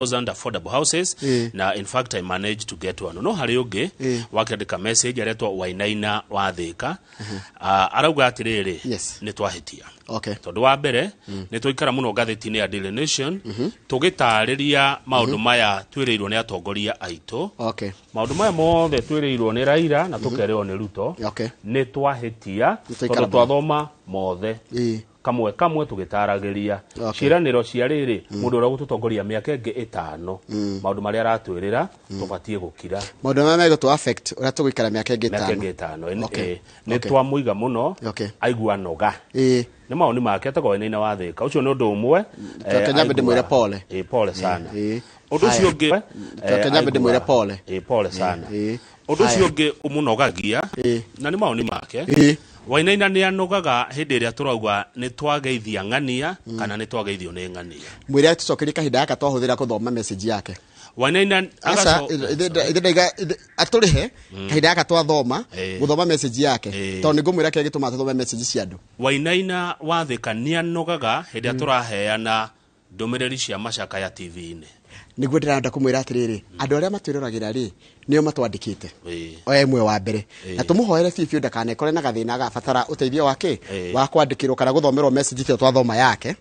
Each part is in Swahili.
affordable houses na in fact I managed to get one no hari ungi wakandika message aretwa Wainaina wa Thika arauga atiriri ni twahitia tondu wa mbere ni tuikara muno gatheti-ini ya Daily Nation tugitariria maundu maya twireirwo ni atongoria aitu maundu maya mothe twireirwo ni Raila na tukererwo ni Ruto ni twahitia tondu twathoma mothe kamwe tugitaragiria ciraniro cia riri mundu ura gututongoria miaka ingi 5 maundu maria aratwirira tubatie gukira maundu maria tu affect ura tugikara miaka ingi 5 ni twamuiga muno aigua noga ni mauni make atago Wainaina wa Thika ucio ni undu umwe Kenya ndimwire pole pole sana undu ucio ungi Kenya ndimwire pole pole sana undu ucio ungi umunogagia na ni mauni make Wainaina ni anogaga hindi iria turauga ni twageithia ng'ania kana ni twageithio ni ng'ania mwire tucokerie kahinda yaka twahuthira kuthoma message yake Wainaina aturihe kahinda yaka twathoma guthoma message yake tondu ngumwira kile gituma tuthome message cia andu Wainaina wa Thika ni anogaga hindi turaheana ndumiriri cia macaka ya TV-ini niguo ndiranda kumwira atiriri andu aria matwiriragira ri nio matwandikite emwe wa mbere na tumuhoere bibiu ndakanekore na gathina agabatara uteithio wake wa kwandikirwo kana guthomerwo message cio twathoma yake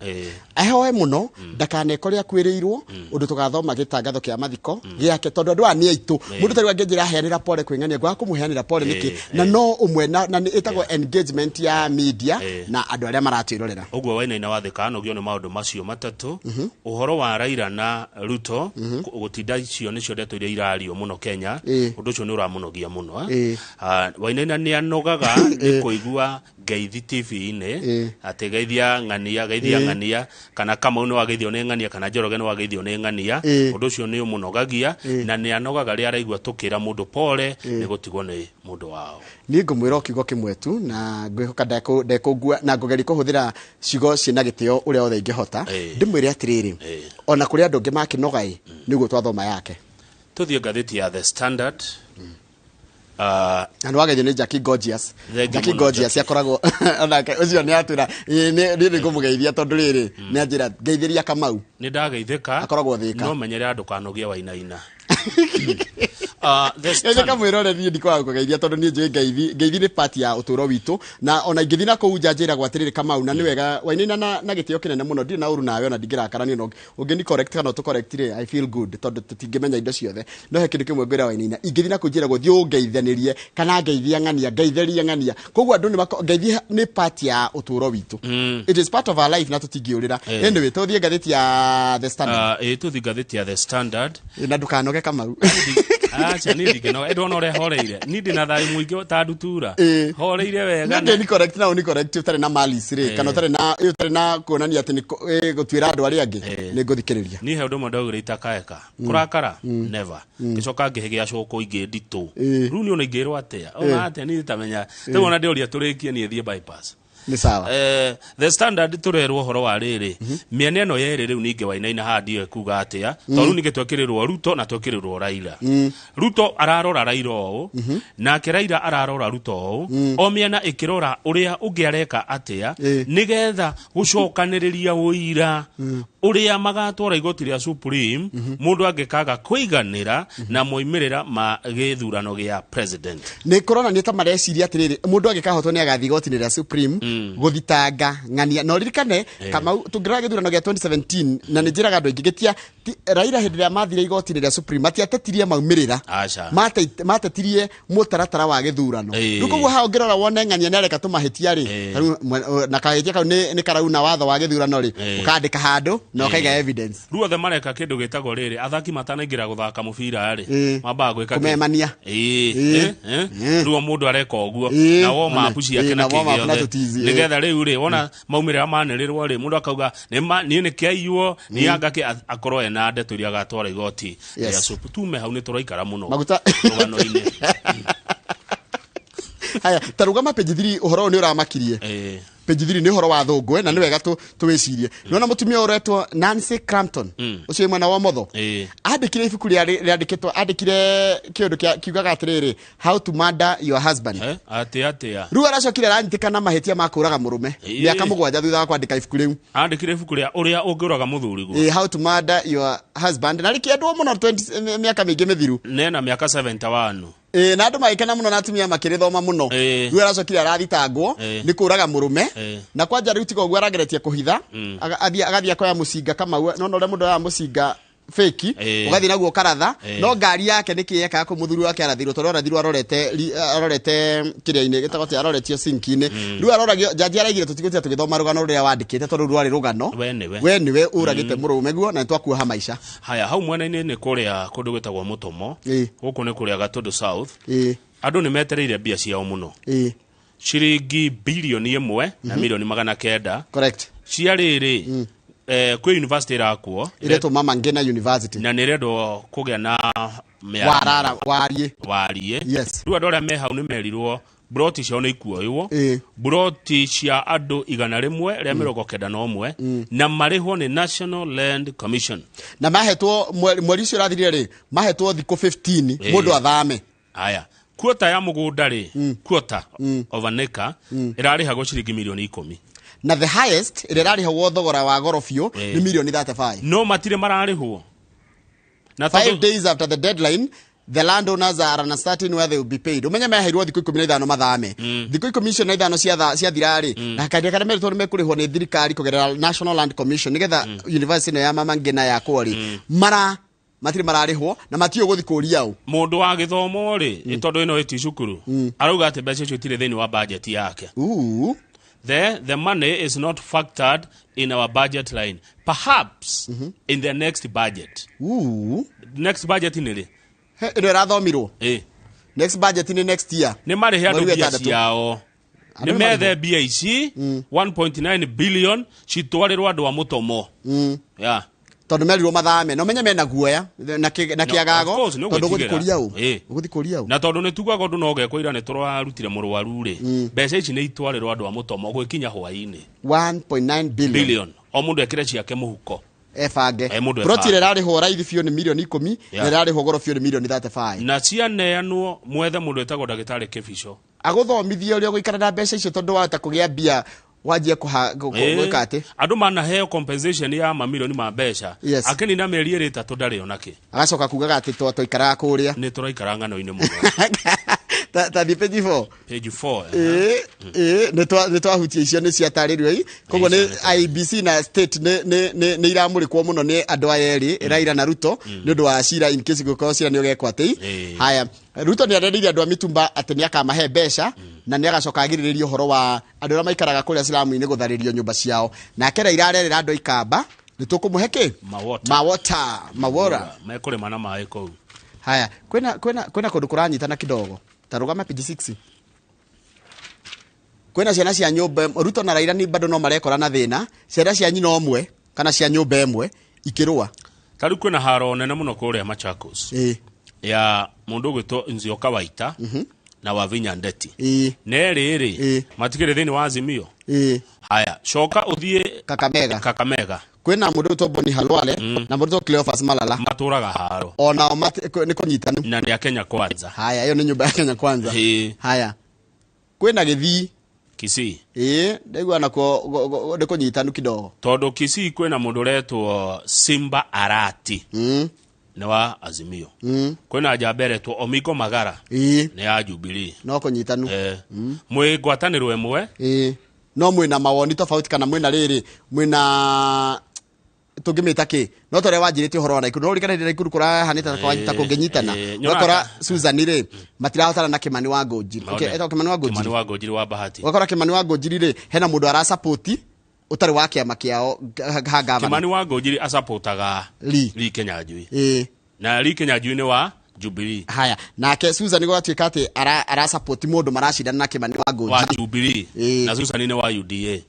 ahoe muno ndakanekore akwirirwo undu tugathoma gitangatho kia mathiko giake tondu andu ani aitu mundu tari wangenjira heanira pole kwingania gwa kumuheanira pole niki na no umwe na itagwo engagement ya media na andu aria maratwirorera uguo Wainaina wa Thika anogio ni maundu macio matatu uhoro wa Raila na Ruto gutinda icio nicio ndeto iria irario muno Kenya undu ucio ni uramunogia muno Wainaina ni anogaga ni kuigua ngeithi TV-ini ati geithia ng'ania kana kama uno wageithio ni ng'ania kana Njoroge no wageithio ni ng'ania undu ucio ni umunogagia na ni anogaga ri araigua tukira mundu pole ni gutigwo ni mundu wao ni ngumwira kigo kimwe tu na ngwihoka ndekugua na ngogeri kuhuthira cigo cina gitio uria othe ingihota ndimwire atiriri ona kuri andu ngi makinogai niguo twathoma yake tuthie gatheti ya The Standard and wage ni Jackie Gorgeous yakoragwo onake ucio ni atwira ni ngumugeithia tondu riri ni anjira ngeithiria Kamau ni ndageithika akoragwo Thika no menyere andu kanogia Wainaina Ese kamwirore ni ndikwa kugeithia tondu ni nje ngeithi ni part ya uturo witu na ona ingithina ku njajira gwatiriri Kamau na ni wega Wainaina na gitio kinene muno ndi na uru nawe ona ndingirakarani no ungeni correct kana to correct ri I feel good tondu tutingimenya indo ciothe no he kindu kimwe ngwira Wainaina ingithina kunjira guthio ngeithanirie kana ngeithia ng'ania ngeitheria ng'ania koguo andu ni ngeithia ni part ya uturo witu it is part of our life na tutingiurira anyway tuthie gatheti ya The Standard tuthie gatheti ya The Standard na ndukanoge Kamau acha ni ndigeno edona ore horeire ni ndina thai muingi ta ndutura horeire wega ni correct na ni correct utare na malice ri kana utare na kuonania ati ni gutwira andu ari angi ni nguthikiriria ni he undu mundu augire itakaeka kurakara never gicoka ngihigia coko ingi nditu ru ni ona ingirwo atia ona atia ni tamenya tewona ndioria turikie ni ethie bypass ni sawa The Standard turerwo horo wa riri miene no yeri riu ninge Wainaina handi kuga atia tondu ninge twekirirwo Ruto na twekirirwo Raila Ruto ararora Raila o na Raila ararora Ruto o miena ikirora uria ungiareka atia nigetha gucokaniria uira uria magatwara igoti ria Supreme mundu angikaga kuiganira na moimirira ma githurano gia president ni corona ni ta mareciria atiriri mundu angikahotwo ni agathi igoti ria Supreme guthitanga ng'ania no ririkane kama tungira githurano gia 2017 na ni njiraga andu ingigetia Raila hindi ria mathire igoti ria Supreme atiatetirie maumirira matetirie mutaratara wa githurano rukuguo ha ongirora wone ng'ania nereka tumahitia ri na kahitia kau ni karauna watho wa githurano ri ukandika handu no kaiga evidence ruothe mareka kindu gitago riri athaki matanaingira guthaka mubira ri mamba gwika kumemania ruo mundu areka uguo na wo mapuci yake na kigio nigetha riu ri wona maumirira manirirwo ri mundu akauga ni kiaiyo ni yangake akorwo ena ndeto iria agatwara igoti ya Supreme tume hau ni turaikara muno rugano-ini haya taruga mapeji 3 uhoro ni uramakirie page 3 ni horo wa thungwe na ni wega tuwicirie nona mutumia uretwo Nancy Crampton ucio mwana wa motho andikire ibuku riandikitwo andikire kiundu kiugaga atiriri how to murder your husband atia ru aracokire ranyitikana mahetia makuraga murume miaka 7 thutha wa kwandika ibuku riu andikire ibuku ria uria unguraga muthuri guo how to murder your husband na rikiendwo muno 20 miaka mingi mithiru nena miaka 71 na andu magikena muno na atumia makirithoma muno ru aracokire arathitangwo ni kuraga murume na kwanja riu tigo gwa rageretie kuhitha agathia kwa mucinga kama no ule mundu wa mucinga fake ugathi naguo karatha no ngari yake nikiyeka ko muthuri wake arathirwo tondu arathirwo arorete kiria-ini gitagote aroretio sinkine riu aroragio jaji araigire tutigutia tugithoma rugano ruria wandikite tondu rwari rugano we niwe uragite murume guo na twakuoha maisha haya hau mwena-ini ni kuria kundu gwitagwo Mutomo guku ni kuria Gatundu South andu ni metereire mbia ciao muno ciringi bilioni 1 na milioni 900 correct cia riri kwe university irakuo ireto Mama Ngina University na niredo kugia na warie yes riu andu aria me hau ni merirwo broti cio ni ikuoywo broti cia andu 100 ria 91 na marihwo ni National Land Commission na mahetwo mweri ucio rathirire ri mahetwo thiko 15 mundu athame haya quota ya mugunda ri quota of an acre irarihagwo ciringi milioni 10 na the highest irarihagwo thogora wa gorofio ni milioni 35 no matire mararihwo na 5 days after the deadline the landowners are uncertain where they will be paid umenya meheirwo thiko 15 mathame thiko 15 cia thirari na kadia kana meritwo ni mekurihwo ni thirikari kugerera National Land Commission nigetha university ya Mama Ngina ya kwori matiri mararihwo na matio guthi kuria u mundu wa githomo ri itondu ino iti cukuru arauga ati mbeca icio tire thini wa budget yake the money is not factored in our budget line perhaps in the next budget next budget ni ri ino rathomirwo next budget ni next year ni mari he andu bia ciao ni methe bia ici 1.9 billion citwarirwo andu a Mutomo tondu merirwo mathame no menye mena guoya na kiagago tondu guthi kuria u na tondu ni tugwa gondu no gekwo ira ni turarutire murwaru ri mbeca ici ni itwarirwo andu a Mutomo gwikinya hwaini 1.9 billion o mundu ekire ciake muhuko efange protire rari ho raithi fio ni milioni 10 na rari ho goro fio ni milioni 35 na cianeanwo mwethe mundu etagwo ndagitari Kebisho aguthomithia uria guikara na mbeca icio tondu wata kugia mbia wajie gwika ati andu mana heo compensation ya mamilioni ma mbeca akeni na meri iri 3 ndari onake agacoka kugaga ati twaikara kuria ni turaikara ngano-ini muno ta di page 4 ni twahutia icio ni ciataririo koguo ni IBC na state ni iramurikwo muno ni andu ayeri Raila na Ruto ni undu wa cira in case gukoo cira ni ugekwa ati haya Ruto ni areririe andu a mitumba ati ni akamahe mbeca na ni agacoka agiriririo horo wa andu aria maikaraga kuria Islamu-ini gutharirio nyumba ciao na kera irarerera andu ikamba ni tukumuheke mawora mekore mana mai kou haya kwena kundu kuranyitana kidogo tarugama page 6 kwena ciana cia nyumba Ruto na Raila ni bado no marekora na thina ciana cia nyina omwe kana cia nyumba emwe ikirua tari kwena haro nene muno kuria Machakos ya mundu gwito Nzioka Waita na Wavinya Ndeti neriri matikire thini wa Azimio haya coka uthie Kakamega kwena mundu toboni Halwale na mundu Cleophas Malala maturaga haro ona ni kunyitanu na ni ya Kenya Kwanza haya hiyo ni nyumba ya Kenya Kwanza haya kwena Githii Kisii ndegwa nako ni kunyitanu kidogo tondu Kisii kwena mundu retwo Simba Arati ni wa Azimio kwena jabere tu Omiko Magara ni ya Jubilee no kunyitanu mwe gwatanirwe mwe no mwina mawoni tofauti kana mwina riri mwina tugimita ki no tore wajirite horo na ikuru rikana ndira ikuru kura hanita kwa ta kungenyitana wakora Susan ri matirahotana na Kimani wa Ngojiri eto Kimani wa Ngojiri wa Bahati wakora Kimani wa Ngojiri ri hena mundu ara support utari wa kiama kiao ha gavana Kimani wa Ngojiri asupportaga Lee Kenya Njui na Lee Kenya Njui ni wa Jubilee haya nake Susan ni gwatuika ati ara support mundu marashidana na Kimani wa Ngojiri wa Jubilee na Susan ni wa UDA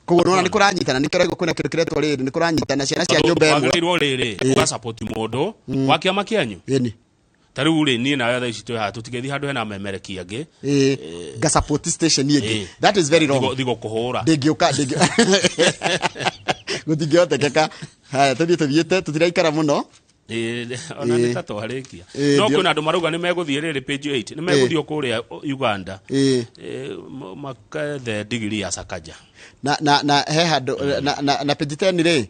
koguo nona ni kuranyitana ni kirego kwina kindu kiretwo riri ni kuranyitana ciana cia nyumba emwe wagirwo riri uga support mundu wa kiama kianyu Taru ri ni na ya ici twa tutigethi handu hena memereki ange ga support station yege that is very wrong digo kuhura ndingioka gutingiotekeka haya tuthiete tutiraikara muno ona nĩ tatwarĩkia no kwĩna andũ marauga nĩ megũthiĩ rĩrĩ page 8 nĩ megũthiĩ kũrĩa Uganda makethe degree ya Sakaja na he handũ na page 10 rĩ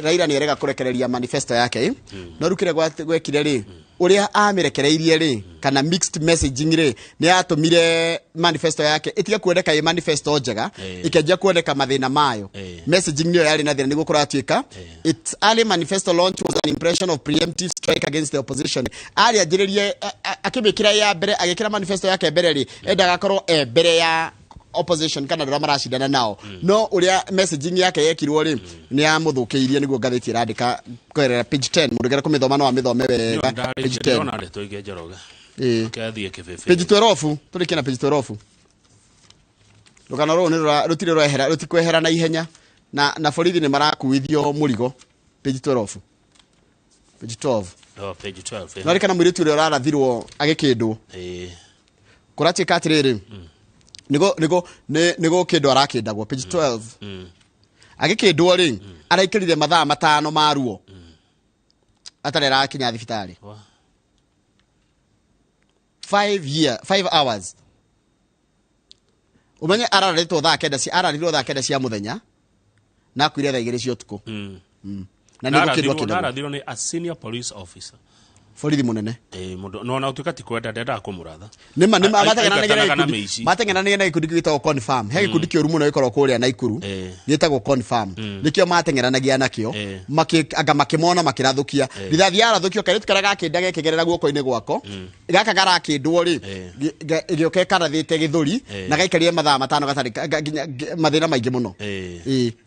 Raila nĩ erega kũrekereria manifesto yake no rukire gwekire rĩ uria amirekereirie rĩ kana mixed messaging rĩ nĩ atũmire manifesto yake itige kuoneka ĩ manifesto njega ikenja kuoneka mathina mayo messaging niyo yari na thina niguo kuratuika its early manifesto launch was an impression of preemptive strike against the opposition ari ajiririe akimikira ya mbere agikira manifesto yake mbere rĩ endaga korwo mbere ya opposition kana ndora marashidana nao no uria messaging yake yekirwo ri ni amuthukiirie niguo ngathiti irandika kwerera page 10 mundu gera kumithoma no amithome wega page 10 ona ri tuige njoroge kathie kifefe page 12 turikina page 12 rugano ru ni rutire rwehera rutikwehera na ihenya na borithi ni marakuithio murigo page 12 page 12 page 12 no rikana mwiritu uri urarathirwo agikindwo kurachika atiriri nigo kindu arakindagwo page 12 agikindwo ri araikirire mathaa matano maruo atarera kinya thibitari 5 hours umenye araritwo thaa kenda cia muthenya na kwire thaa 2 cia utuku na nigo kindu akindagwo ni a senior police officer borithi munene mundu no na utuka ti kwenda ndenda kumuratha nima matengenanagia na ikundi gitagwo confirm he ikundi kioru muno ikorwo kuria na ikuru gitagwo confirm nikio matengenanagia nakio makimona makirathukia rithathi arathukio kare tukaraga kindage kigerera guoko-ini gwako gaka garakindwo ri igioke karathite githuri na gaikarie mathaa matano gatari mathina maingi muno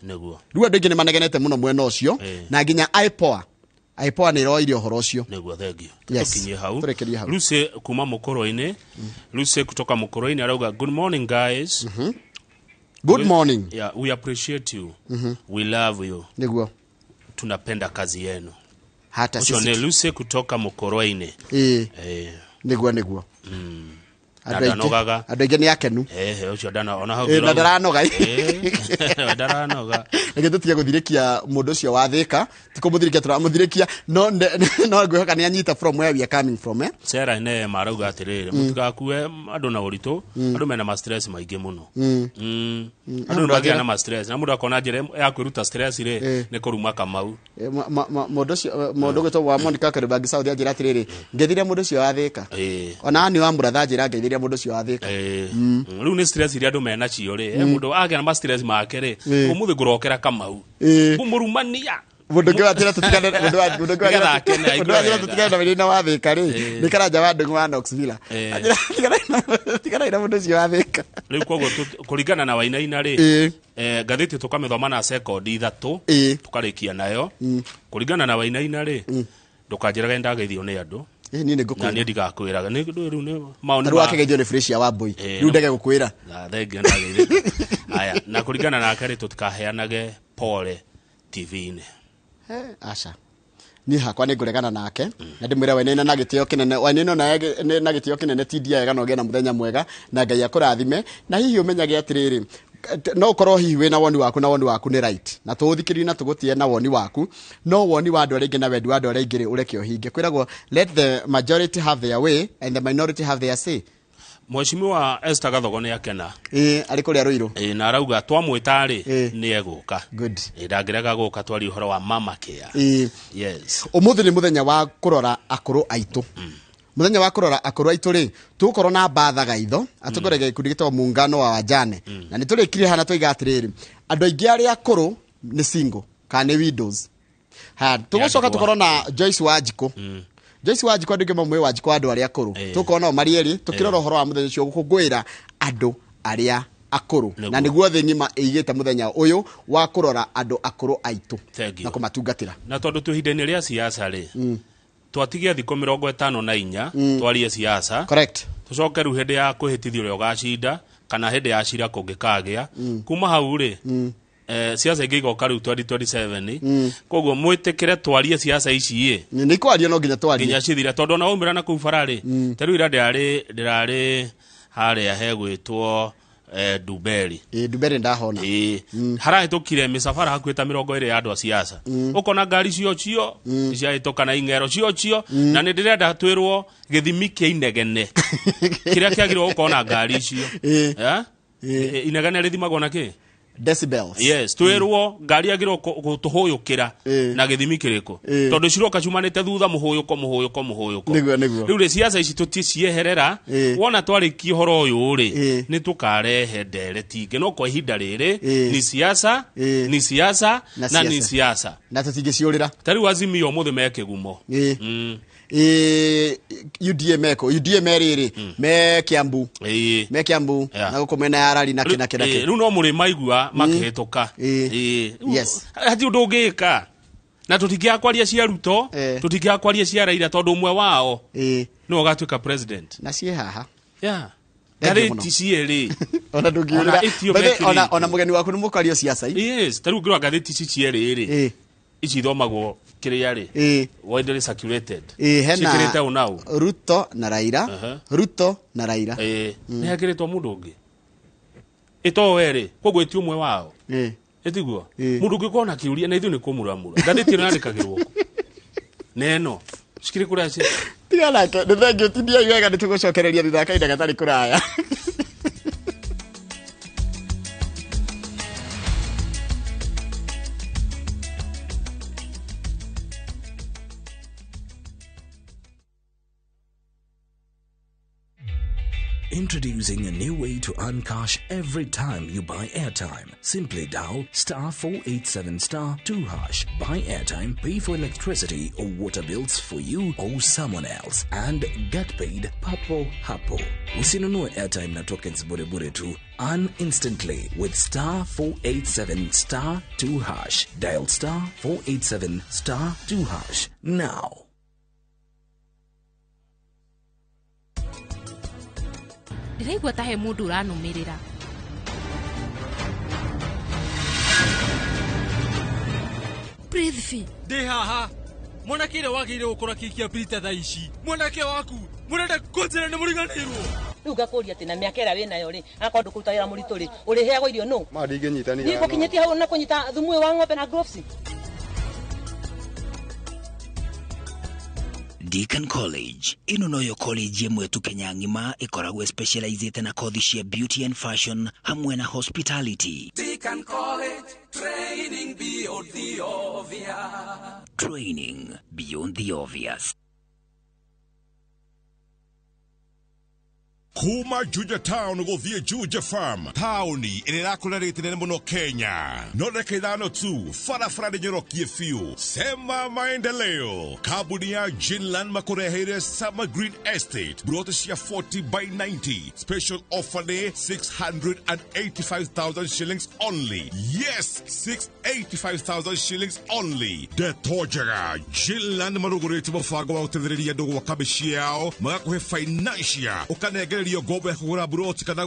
niguo riu andu ingi ni manegenete muno mwena ucio na nginya aipoa ni roirio horo ucio niguo thengio tukinyie hau Lucy kuma mukoro-ini Lucy kutoka mukoro-ini arauga good morning guys good morning yeah we appreciate you we love you niguo tunapenda kazi yenu hata sisi ni Lucy kutoka mukoro-ini niguo Adanogaga adege ni akenu ucio dana ona hau ndaranoga ndaranoga nige tutige guthirikia mundu ucio wathika tikumuthirikia turamuthirikia no ngwihoka ni anyita from where we are coming from Sarah ne marauga atiriri mutigakue andu na uritu andu mena ma stress maingi muno andu bagia na ma stress na mundu akona njire ya kwiruta stress ri ni kuruma kamau mundu gitwo wa Monica Karibagi South ajira atiriri ngethire mundu ucio wathika ona ni wa muratha njira ngethire mundu ucio wathika riu ni stress iri andu mena cio ri mundu agia na ma stress make ri umuthi ngurokera kamau murumania mundu ngi watira tutikane mundu tutikane na wina wathika ri ni karanja wa ndungu wa Knoxville tikana ina mundu ucio wathika riu koguo kuringana na Wainaina ri gathiti tukamithoma na sekondi 3 tukarikia nayo kuringana na Wainaina ri ndukanjiraga ndageithio ni andu ni ngukwira na ni ndigakwiraga ni riu ni maoni wa kegeithio ni fresh ya Wambui riu ndege gukwira thengia ndageithio haya na kuringana na kare tutikaheanage pole TV-ini asha ni hakwa ni nguregana nake na ndimwira Wainaina na gitio kinene Wainaina na gitio kinene tidia ega no gena muthenya mwega na Ngai akurathime na hihi umenyage atiriri no korwo hihi we na woni waku ni right na tuthikiri na tugutie na woni waku no woni wa andu aringi na wendi wa andu aringi ri ureke ohinge kwiragwo let the majority have their way and the minority have their say Mheshimiwa Esther Gathogo ni akena ari kuria Ruiru na arauga twamwita ri ni eguka good ndangirega guka twari uhoro wa mama care yes umuthi ni muthenya wa kurora akuru aitu muthenya wa kurora akuru aitu ri tukorwo na batha gaitho atugorege ikundi gitwa muungano wa wajane na niturikire hana twiga atiriri andu aingi ari akuru ni single kana widows tugucoka tukorwo na Joyce Wanjiku Joyce Wanjiku andu ngi Wanjiku andu ari akuru tukorwo no marieri tukirora uhoro wa muthenya ucio gukungwira andu aria akuru na niguo thi ngima igite muthenya uyu wa kurora andu akuru aitu na kumatungatira na tondu tuhindeni ria siasa ri twatigia thiko 54 twarie siasa correct tucoke ru hindi ya kuhitithio rio gacinda kana hindi ya cira kungikagia kuma hau ri siasa igigo karu 2027 koguo mwitikire twarie siasa ici ni kwaria no nginya twarie nginya cithira tondu na umira na ku farari taru ira ndirari haria hegwitwo Duberi Duberi ndahona harahitukire misafara hakwita 20 ya andu a siasa ukona ngari cio ciahituka na ingero cio na ni ndirenda twirwo githimi kia inegene kiria kiagirwo ukona ngari icio inegene rithimagwo na ki decibels yes twirwo ngari agirwo gutuhuyukira na githimi kiriko tondu ciroka cumanite thutha muhuyuko niguo riu siasa ici tuticieherera wona twarikie horo uyu ri ni tukarehe ndereti no kwa ihinda riri ni siasa na ni siasa na tutingiciurira tari wazimio muthe mekigumo UDM riri me Kiambu na gukomena ya rari na kina riu no muri maigua makihituka yes hati ndungika na tutingiakwaria cia Ruto tutingiakwaria cia Raila tondu umwe wao no ugatuika president na cie haha gareti cieri ona ndungiurira ona mugeni waku ni mukario siasa yes tari ngirwa gareti cieri ri ici thomagwo kiria ri widely circulated hena unau Ruto na Raila ni hakiritwo mundu ungi ito weri koguo ti umwe wao etiguo mundu ungi kona kiuria na ithu ni kumuramura ngathiti nandikagirwo neno cikiri kuria ci tiga nake ni thengio tindia iwega ni tugucokereria thutha kaida gatari kuraya. Introducing a new way to earn cash every time you buy airtime. Simply dial *487*2#. Buy airtime, pay for electricity or water bills for you or someone else, and get paid papo hapo. Usinunue airtime na tokens bure tu. Earn instantly with *487*2#. Dial *487*2# now. Ndiraigua ta he mundu uranumirira. Breathe de haha. Mwanake wagire gukora kikia Peter thaici. Mwanake waku murenda kunjira ni muriganirwo. Riu ngakuria ati na miaka ira wina yo ri akondu kuruta wira muritu ri uri heagwo irio no ma ndinginyitani ni gukinyitia hau na kunyita thumu wa ng'ombe na gloves. Deakin College ino noyo college yemwe tu Kenya ngima ikoragwo specialized na kothi cia beauty and fashion hamwe na hospitality. Deakin College, training beyond the obvious. Training beyond the obvious. Kuma Juja Town guthie Juja Farm tauni irakularite nene muno Kenya no rekethano tu farafara nyorokie fiu sema maendeleo kabuni ya Jinland makurehere Summer Green Estate brought cia 40/90 special offer day 685,000 shillings only. Yes, 685,000 shillings only. De tojara Jinland marugurite mufango wa utethereria ndugu wa kabishiao magakuhe financial ukanegererio gobe kugura brought kana